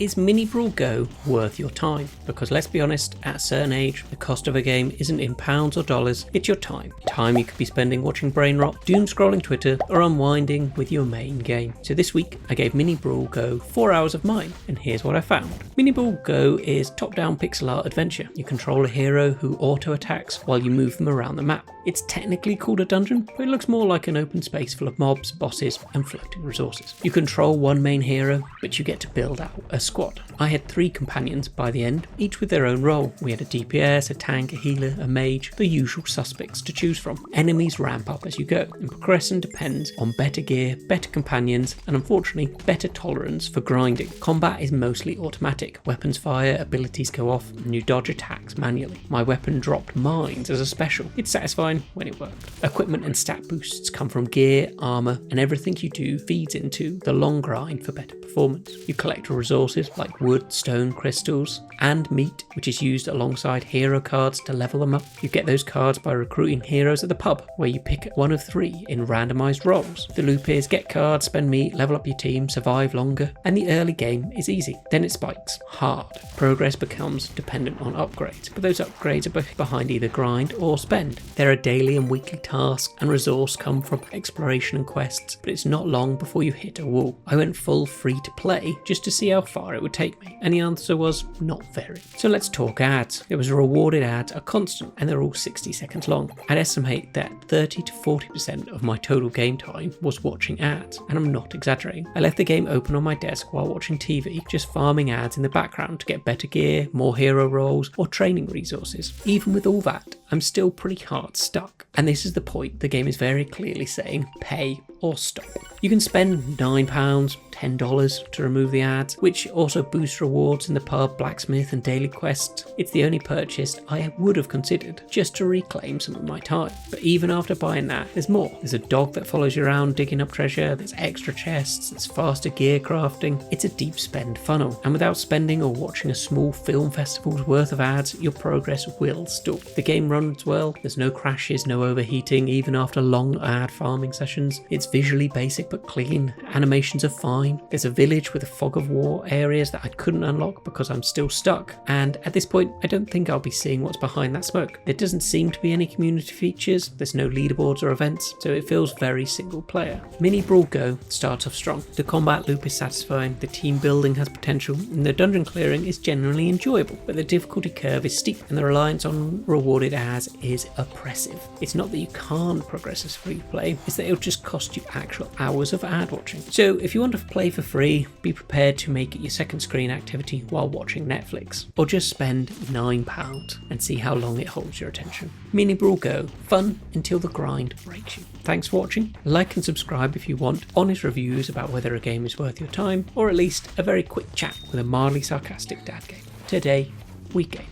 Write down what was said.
Is Mini Brawl GO worth your time? Because let's be honest, at a certain age, the cost of a game isn't in pounds or dollars, it's your time. Time you could be spending watching brain rot, doom scrolling Twitter, or unwinding with your main game. So this week, I gave Mini Brawl GO 4 hours of mine, and here's what I found. Mini Brawl GO is top-down pixel art adventure. You control a hero who auto-attacks while you move them around the map. It's technically called a dungeon, but it looks more like an open space full of mobs, bosses, and floating resources. You control one main hero, but you get to build out a squad. I had 3 companions by the end, each with their own role. We had a DPS, a tank, a healer, a mage, the usual suspects to choose from. Enemies ramp up as you go, and progression depends on better gear, better companions, and unfortunately, better tolerance for grinding. Combat is mostly automatic. Weapons fire, abilities go off, and you dodge attacks manually. My weapon dropped mines as a special. It's satisfying when it worked. Equipment and stat boosts come from gear, armor, and everything you do feeds into the long grind for better performance. You collect resources like wood, stone, crystals, and meat, which is used alongside hero cards to level them up. You get those cards by recruiting heroes at the pub, where you pick one of 3 in randomized roles. The loop is get cards, spend meat, level up your team, survive longer, and the early game is easy. Then it spikes hard. Progress becomes dependent on upgrades, but those upgrades are behind either grind or spend. There are daily and weekly tasks, and resource come from exploration and quests, but it's not long before you hit a wall. I went full free to play just to see how far it would take me, and the answer was not very. So let's talk ads. There was rewarded ads are constant, and they're all 60 seconds long. I'd estimate that 30 to 40% of my total game time was watching ads, and I'm not exaggerating. I left the game open on my desk while watching TV, just farming ads in the background to get better gear, more hero roles, or training resources. Even with all that, I'm still pretty hard stuck. And this is the point the game is very clearly saying pay or stop. You can spend £9, $10 to remove the ads, which also boosts rewards in the pub, blacksmith, and daily quests. It's the only purchase I would have considered just to reclaim some of my time. But even after buying that, there's more. There's a dog that follows you around digging up treasure, there's extra chests, there's faster gear crafting. It's a deep spend funnel, and without spending or watching a small film festival's worth of ads, your progress will stall. The game runs well, there's no crashes, no overheating, even after long ad farming sessions. It's visually basic but clean, animations are fine. There's a village with a fog of war areas that I couldn't unlock because I'm still stuck, and at this point I don't think I'll be seeing what's behind that smoke. There doesn't seem to be any community features, there's no leaderboards or events, so it feels very single player. Mini Brawl GO starts off strong. The combat loop is satisfying, the team building has potential, and the dungeon clearing is generally enjoyable, but the difficulty curve is steep and the reliance on rewarded ads is oppressive. It's not that you can't progress as free play, it's that it'll just cost you actual hours of ad watching. So if you want to play for free, be prepared to make it your second screen activity while watching Netflix, or just spend £9 and see how long it holds your attention. Mini Brawl GO, fun until the grind breaks you. Thanks for watching. Like and subscribe if you want honest reviews about whether a game is worth your time, or at least a very quick chat with a mildly sarcastic dad game. Today, we game.